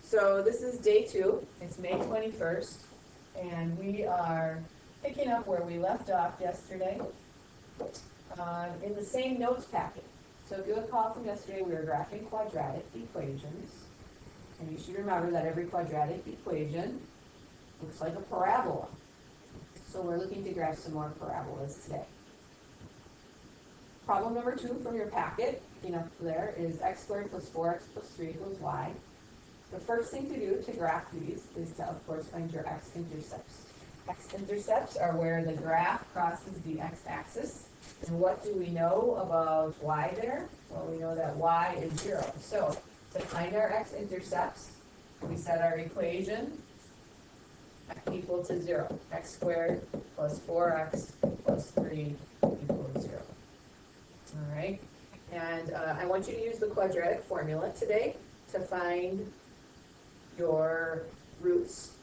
So this is day 2. It's May 21st, and we are picking up where we left off yesterday in the same notes packet. So if you recall from yesterday, we were graphing quadratic equations, and you should remember that every quadratic equation looks like a parabola. So we're looking to graph some more parabolas today. Problem number 2 from your packet, there, is x squared plus 4x plus 3 equals y. The first thing to do to graph these is to, of course, find your x-intercepts. X-intercepts are where the graph crosses the x-axis. And what do we know about y there? Well, we know that y is 0. So to find our x-intercepts, we set our equation equal to 0. X squared plus 4x plus 3 equals 0. All right, and I want you to use the quadratic formula today to find your roots,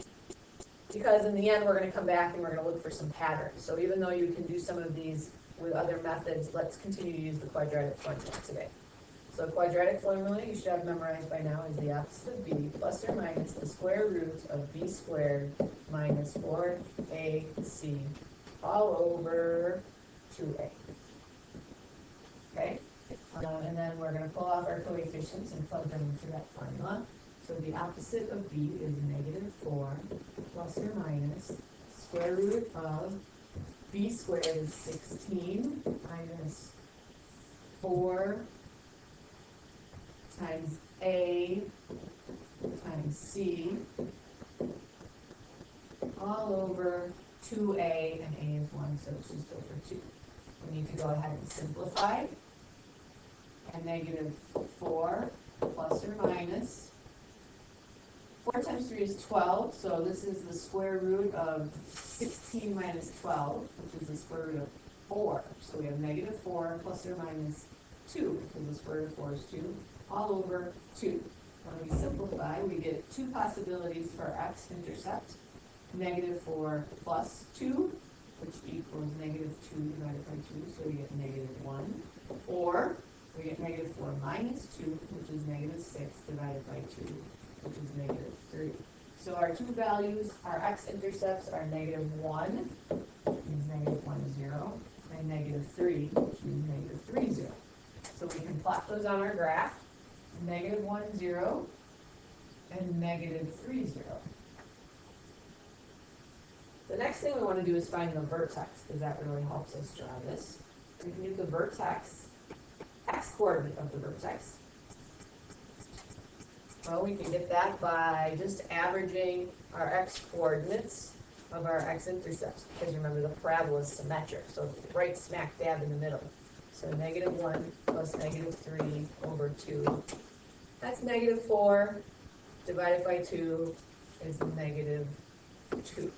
because in the end we're going to come back and we're going to look for some patterns. So even though you can do some of these with other methods, let's continue to use the quadratic formula today. So quadratic formula you should have memorized by now is the opposite of b plus or minus the square root of b squared minus 4ac all over 2a. Okay, and then we're going to pull off our coefficients and plug them into that formula. So the opposite of b is negative 4 plus or minus square root of b squared is 16 minus 4 times a times c all over 2a, and a is 1, so it's just over 2. We need to go ahead and simplify. And negative 4 plus or minus 4 times 3 is 12, so this is the square root of 16 minus 12, which is the square root of 4. So we have negative 4 plus or minus 2, because the square root of 4 is 2, all over 2. When we simplify, we get 2 possibilities for our x-intercept. Negative 4 plus 2, which equals negative 2 divided by 2, so we get negative 1. Or we get negative 4 minus 2, which is negative 6 divided by 2, which is negative 3. So our two values, our x-intercepts are negative 1, which means negative 1, 0, and negative 3, which means negative 3, 0. So we can plot those on our graph, negative 1, 0, and negative 3, 0. The next thing we want to do is find the vertex, because that really helps us draw this. We can use the vertex, x-coordinate of the vertex. Well, we can get that by just averaging our x-coordinates of our x-intercepts, because remember the parabola is symmetric, so it's right smack dab in the middle. So negative 1 plus negative 3 over 2. That's negative 4 divided by 2 is negative 2.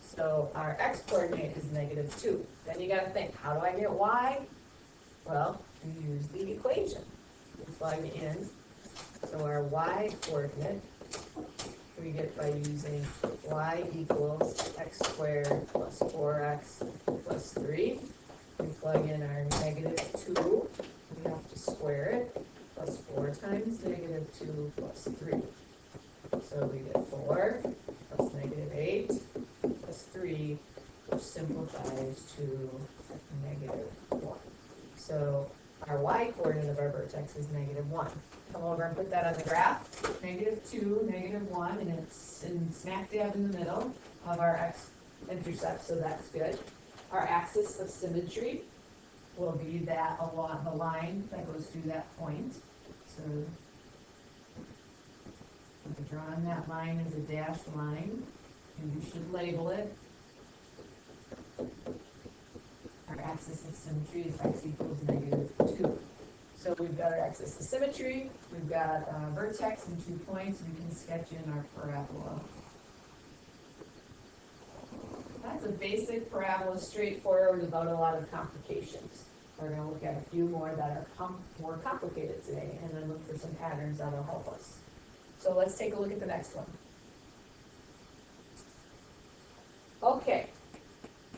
So our x-coordinate is negative 2. Then you got to think, how do I get y? Well, you use the equation. You plug in. So our y-coordinate, we get by using y equals x squared plus 4x plus 3. We plug in our negative 2. We have to square it. Plus 4 times negative 2 plus 3. So we get 4 plus negative 8 plus 3, which simplifies to negative 1. So our y-coordinate of our vertex is negative 1. Come over and put that on the graph. Negative 2, negative 1, and it's smack dab in the middle of our x-intercept, so that's good. Our axis of symmetry will be that along the line that goes through that point. So we're drawing that line as a dashed line, and you should label it. Our axis of symmetry is x equals negative 2. So we've got our axis of symmetry, we've got a vertex and 2 points, we can sketch in our parabola. That's a basic parabola, straightforward, without a lot of complications. We're going to look at a few more that are more complicated today, and then look for some patterns that will help us. So let's take a look at the next one. Okay,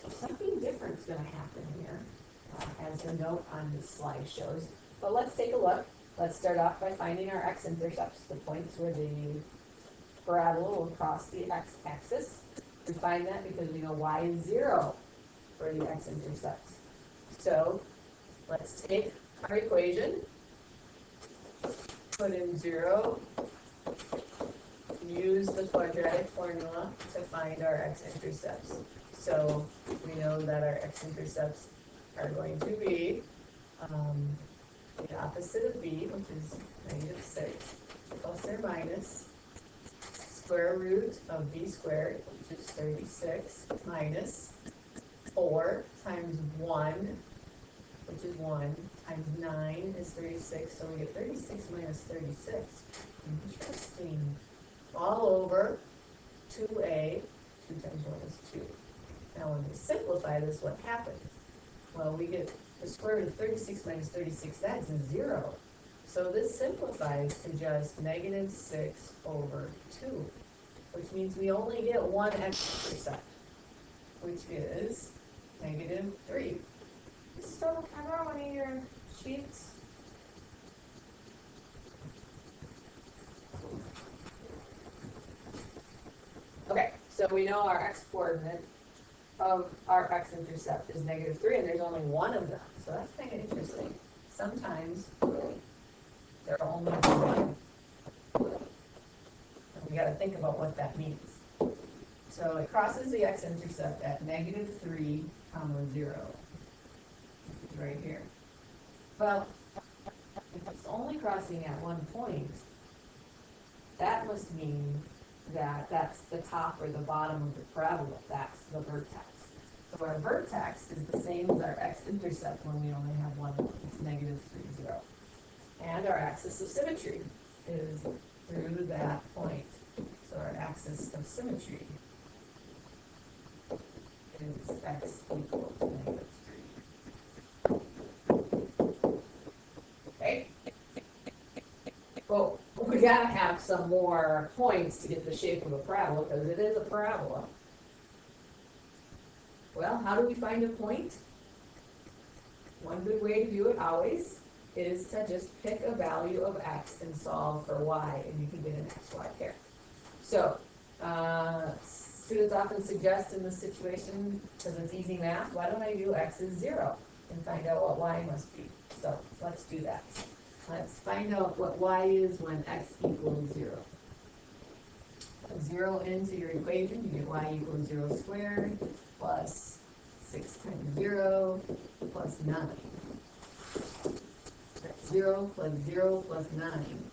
something different is going to happen here, as the note on this slide shows. But let's take a look. Let's start off by finding our x-intercepts, the points where the parabola will cross the x-axis. We find that because we know y is 0 for the x-intercepts. So let's take our equation, put in 0, use the quadratic formula to find our x-intercepts. So we know that our x-intercepts are going to be the opposite of b, which is -6, plus or minus square root of b squared, which is 36, minus 4 times 1, which is 1, times 9 is 36, so we get 36 minus 36. Interesting. All over 2a, 2 times 1 is 2. Now when we simplify this, what happens? Well, we get the square root of 36 minus 36, that's 0. So this simplifies to just -6 over 2, which means we only get one x-intercept, which is -3. Just throw the camera on one of your sheets. Okay, so we know our x-coordinate of our x-intercept is -3, and there's only one of them. So that's kind of interesting. Sometimes there are only one. And we got to think about what that means. So it crosses the x-intercept at -3, 0. Right here. Well, if it's only crossing at one point, that must mean that that's the top or the bottom of the parabola. That's the vertex. So our vertex is the same as our x-intercept when we only have one. It's -3, 0. And our axis of symmetry is through that point. So our axis of symmetry is x equals -3. Okay? Well, we gotta have some more points to get the shape of a parabola, because it is a parabola. Well, how do we find a point? One good way to do it always is to just pick a value of x and solve for y, and you can get an xy pair. So, students often suggest in this situation, because it's easy math, why don't I do x is 0 and find out what y must be? So, let's do that. Let's find out what y is when x equals 0. Put 0 into your equation, you get y equals 0 squared plus 6 times 0 plus 9. That's 0 plus 0 plus 9.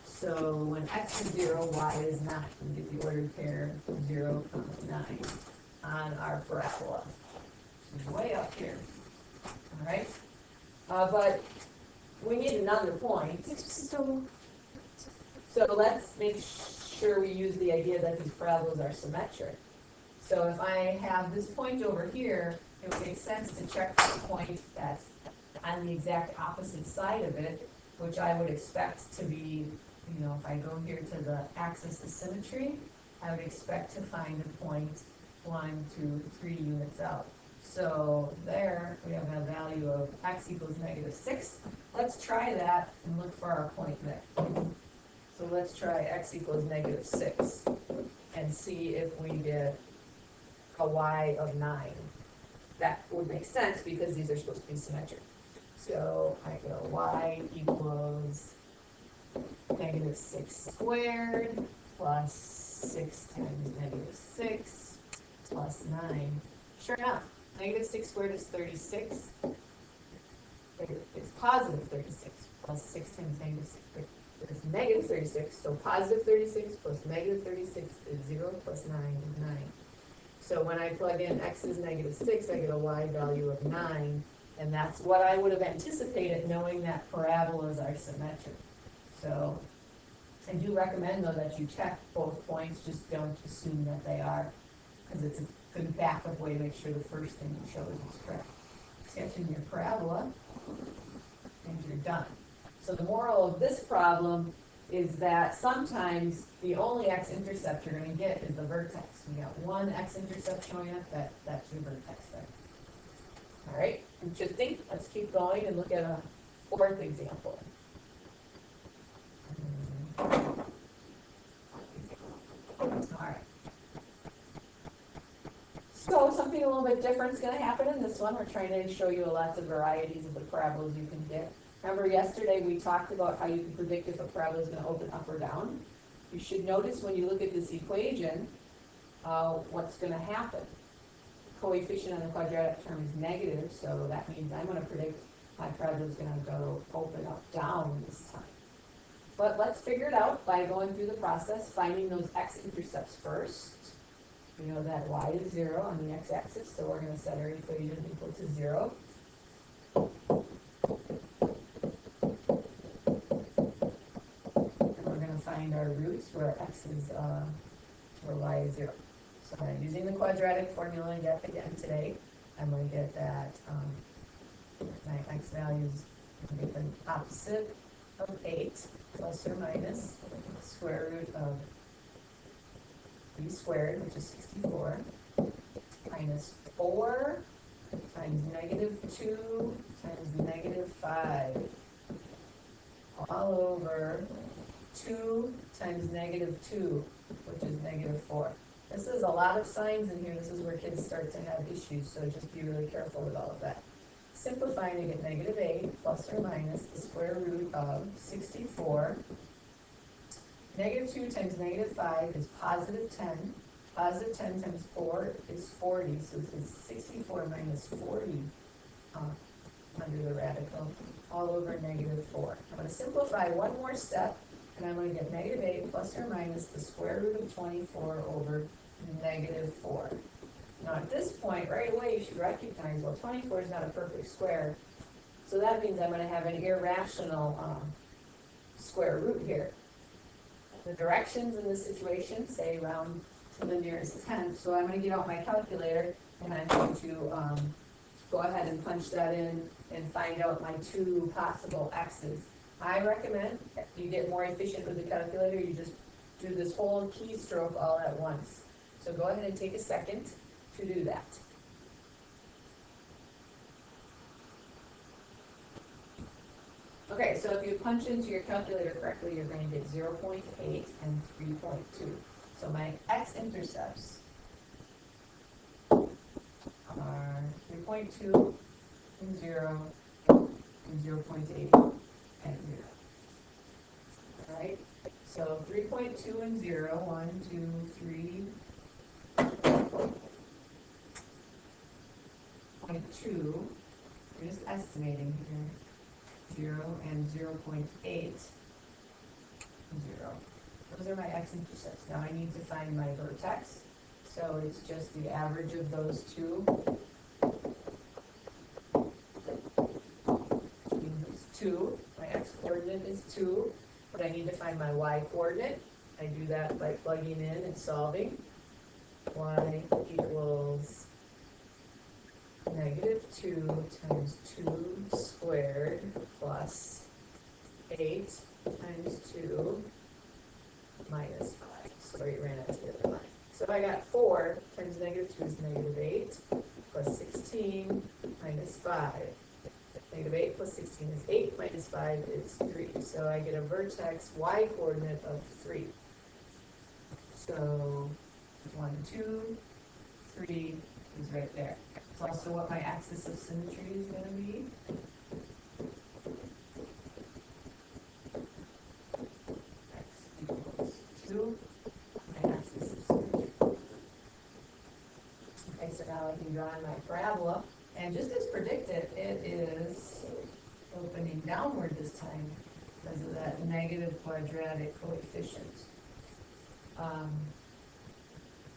So when x is 0, y is 9. We get the ordered pair 0, 9 on our parabola. Which is way up here. All right? But we need another point. So let's make sure we use the idea that these parabolas are symmetric. So if I have this point over here, it would make sense to check for the point that's on the exact opposite side of it, which I would expect to be, you know, if I go here to the axis of symmetry, I would expect to find a point 1, 2, 3 units out. So there we have a value of x equals -6. Let's try that and look for our point there. So let's try x equals -6 and see if we get a y of 9. That would make sense because these are supposed to be symmetric. So I go y equals -6 squared plus 6 times -6 plus 9. Sure enough, -6 squared is 36. It's positive 36 plus 6 times -6. It's -36, so positive 36 plus -36 is 0 plus 9 is 9. So when I plug in x is -6, I get a y value of 9, and that's what I would have anticipated knowing that parabolas are symmetric. So I do recommend, though, that you check both points, just don't assume that they are, because it's a good backup way to make sure the first thing you chose is correct. Sketch in your parabola, and you're done. So the moral of this problem is that sometimes the only x-intercept you're going to get is the vertex. We got one x-intercept showing up, that's your vertex there. All right, interesting. Let's keep going and look at a fourth example. So something a little bit different is going to happen in this one. We're trying to show you lots of varieties of the parabolas you can get. Remember yesterday we talked about how you can predict if a parabola is going to open up or down. You should notice when you look at this equation, what's going to happen. The coefficient on the quadratic term is negative, so that means I'm going to predict my parabola is going to go open up down this time. But let's figure it out by going through the process, finding those x-intercepts first. We know that y is 0 on the x-axis, so we're going to set our equation equal to 0. And we're going to find our roots where x is, where y is 0. So I'm using the quadratic formula again today. I'm going to get that my x values, get the opposite of 8 plus or minus the square root of b squared, which is 64, minus 4 times negative 2 times negative 5, all over 2 times negative 2, which is negative 4. This is a lot of signs in here. This is where kids start to have issues, so just be really careful with all of that. Simplifying to get negative 8 plus or minus the square root of 64. Negative 2 times negative 5 is positive 10. Positive 10 times 4 is 40, so it's 64 minus 40 under the radical, all over negative 4. I'm going to simplify one more step, and I'm going to get negative 8 plus or minus the square root of 24 over negative 4. Now at this point, right away, you should recognize, well, 24 is not a perfect square, so that means I'm going to have an irrational square root here. The directions in this situation say round to the nearest 10th, so I'm going to get out my calculator, and I'm going to go ahead and punch that in and find out my two possible x's. I recommend if you get more efficient with the calculator, you just do this whole keystroke all at once. So go ahead and take a second to do that. Okay, so if you punch into your calculator correctly, you're going to get 0.8 and 3.2. So my x-intercepts are 3.2 and 0 and 0.8 and 0. All right, so 3.2 and 0, 1, 2, 3, 0.2, we're just estimating here, 0 and 0.8, 0. Those are my x-intercepts. Now I need to find my vertex, so it's just the average of those two. It's 2, my x-coordinate is 2, but I need to find my y-coordinate. I do that by plugging in and solving. Y equals negative 2 times 2 squared plus 8 times 2 minus 5. Sorry, it ran out to the other line. So I got 4 times negative 2 is negative 8 plus 16 minus 5. Negative 8 plus 16 is 8 minus 5 is 3. So I get a vertex y-coordinate of 3. So 1, 2, 3 is right there. It's also what my axis of symmetry is going to be. X equals 2, my axis of symmetry. Okay, so now I can draw in my parabola. And just as predicted, it is opening downward this time because of that negative quadratic coefficient.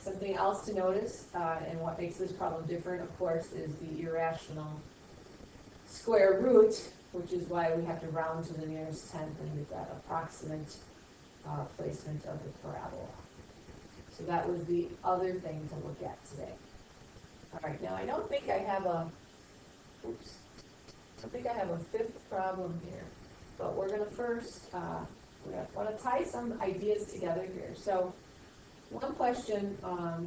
Something else to notice, and what makes this problem different, of course, is the irrational square root, which is why we have to round to the nearest tenth and get that approximate placement of the parabola. So that was the other thing to look at today. All right, now I don't think I have a fifth problem here, but we're going to first, we want to tie some ideas together here. So one question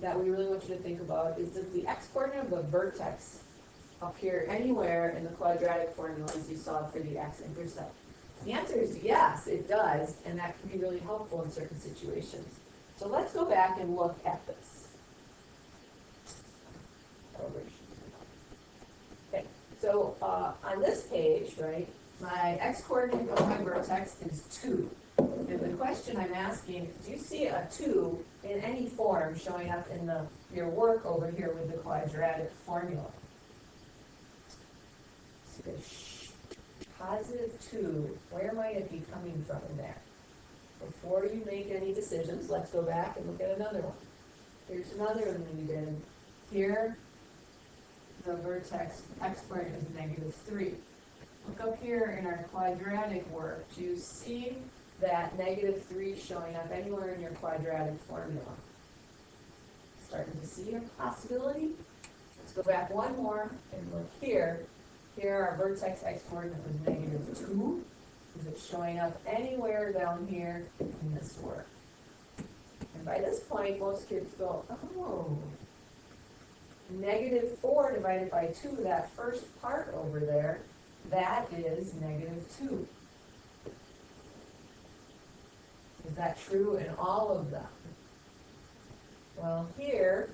that we really want you to think about is, does the x-coordinate of the vertex appear anywhere in the quadratic formulas you saw for the x-intercept? The answer is yes, it does, and that can be really helpful in certain situations. So let's go back and look at this. So on this page, right, my x-coordinate of my vertex is 2. And the question I'm asking, do you see a 2 in any form showing up in your work over here with the quadratic formula? So positive 2, where might it be coming from in there? Before you make any decisions, let's go back and look at another one. Here's another one we did. Here, the vertex x-coordinate is -3. Look up here in our quadratic work. Do you see that -3 showing up anywhere in your quadratic formula? Starting to see a possibility? Let's go back one more and look here. Here our vertex x-coordinate was -2. Is it showing up anywhere down here in this work? And by this point, most kids go, oh, -4 divided by 2, that first part over there, that is -2. Is that true in all of them? Well, here,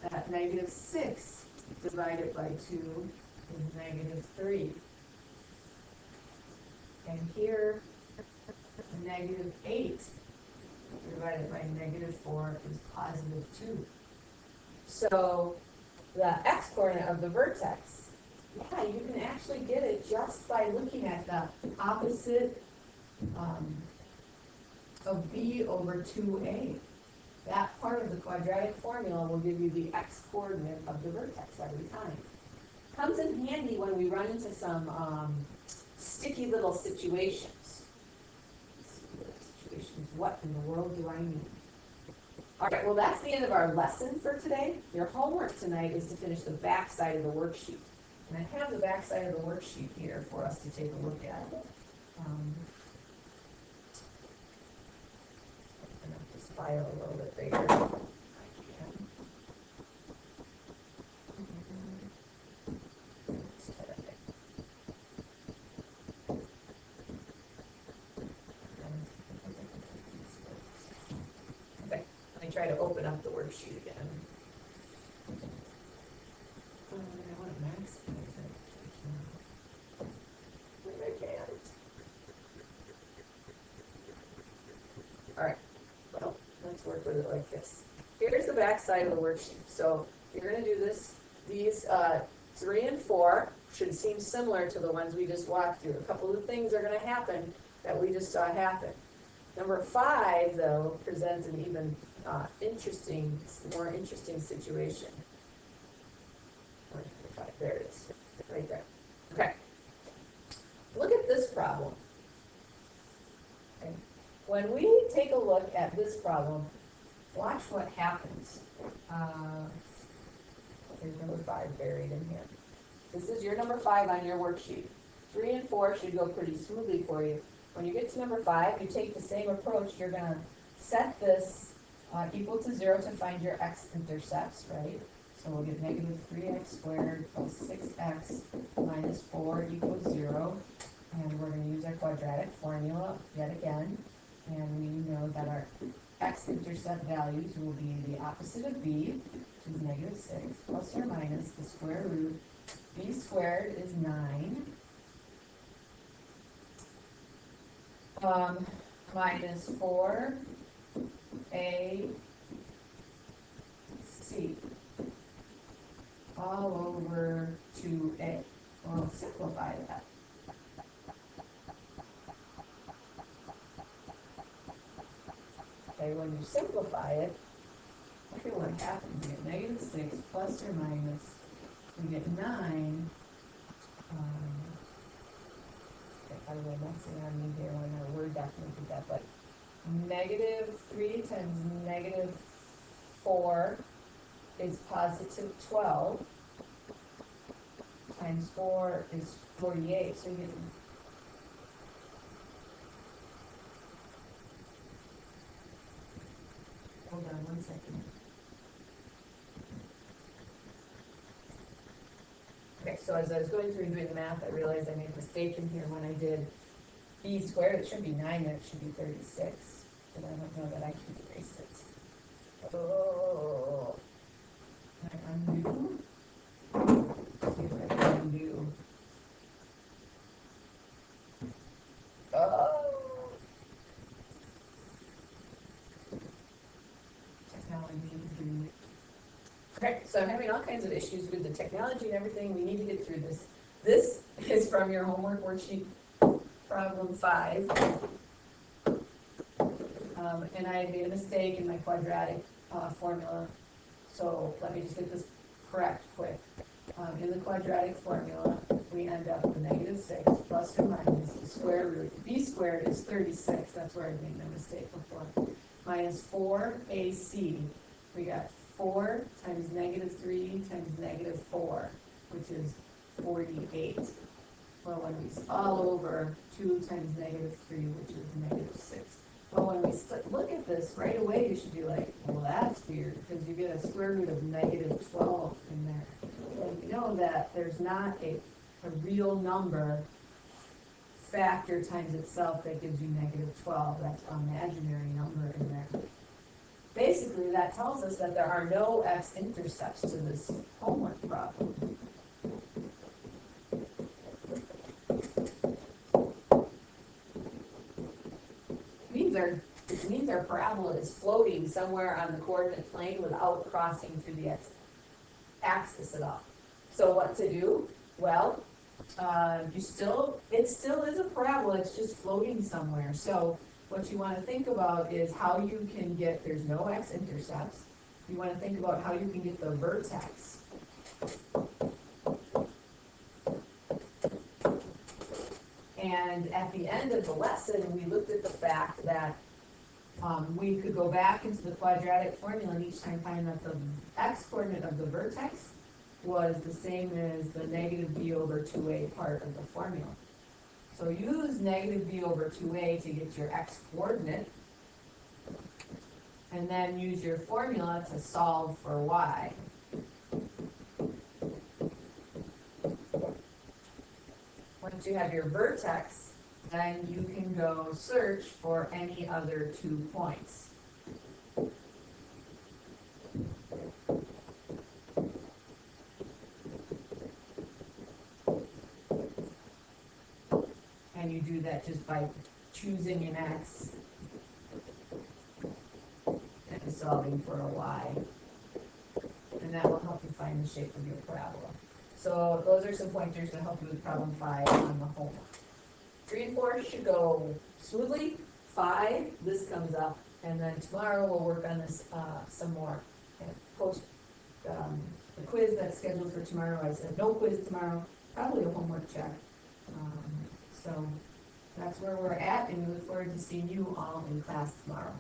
that -6 divided by 2 is -3. And here, -8 divided by -4 is +2. So the x-coordinate of the vertex, yeah, you can actually get it just by looking at the opposite of b over 2a. That part of the quadratic formula will give you the x-coordinate of the vertex every time. Comes in handy when we run into some sticky little situations. What in the world do I mean? All right, well, that's the end of our lesson for today. Your homework tonight is to finish the back side of the worksheet. And I have the back side of the worksheet here for us to take a look at. I'm going to just file a little bit bigger. Try to open up the worksheet again. I want to maximize it. I can't. All right. Well, let's work with it like this. Here's the back side of the worksheet. So you're going to do this. These 3 and 4 should seem similar to the ones we just walked through. A couple of things are going to happen that we just saw happen. Number 5, though, presents an even more interesting situation. There it is, right there. Okay. Look at this problem. Okay. When we take a look at this problem, watch what happens. Here's number 5 buried in here. This is your number 5 on your worksheet. 3 and 4 should go pretty smoothly for you. When you get to number 5, you take the same approach. You're going to set this equal to 0 to find your x-intercepts, right? So we'll get -3x squared plus 6x minus 4 equals 0. And we're going to use our quadratic formula yet again. And we know that our x-intercept values will be the opposite of b, which is -6, plus or minus the square root. B squared is 9. Minus 4ac all over 2a. We'll simplify that. Okay, when you simplify it, look at what happens. You get -6 plus or minus. We get 9. By the way, messing on me here when our word document did that, but -3 times -4 is +12 times 4 is 48. So you get hold on one second. Okay, so as I was going through and doing the math, I realized I made a mistake in here when I did b squared. It should be 9, and it should be 36. But I don't know that I can erase it. Oh. Can I undo? See if I can undo. 23. Okay, so I'm having all kinds of issues with the technology and everything. We need to get through this. This is from your homework worksheet, problem 5. And I made a mistake in my quadratic formula. So let me just get this correct quick. In the quadratic formula, we end up with -6 plus or minus the square root. B squared is 36. That's where I made my mistake before. Minus 4ac. We got 4 times -3 times -4, which is 48. Well, when we all over 2 times -3, which is -6. Well, when we look at this right away, you should be like, well, that's weird, because you get a square root of -12 in there. And you know that there's not a real number factor times itself that gives you -12. That's an imaginary number in there. Basically, that tells us that there are no x-intercepts to this homework problem. It means our parabola is floating somewhere on the coordinate plane without crossing through the x-axis at all. So what to do? Well, it still is a parabola, it's just floating somewhere. So what you want to think about is how you can get, there's no x-intercepts. You want to think about how you can get the vertex. And at the end of the lesson, we looked at the fact that we could go back into the quadratic formula and each time find that the x-coordinate of the vertex was the same as the -b over 2a part of the formula. So use -b over 2a to get your x-coordinate, and then use your formula to solve for y. Once you have your vertex, then you can go search for any other 2 points. And you do that just by choosing an x and solving for a y. And that will help you find the shape of your parabola. So those are some pointers to help you with problem 5 on the homework. 3 and 4 should go smoothly. 5, this comes up, and then tomorrow we'll work on this some more. And post the quiz that's scheduled for tomorrow. I said no quiz tomorrow, probably a homework check. So that's where we're at, and we look forward to seeing you all in class tomorrow.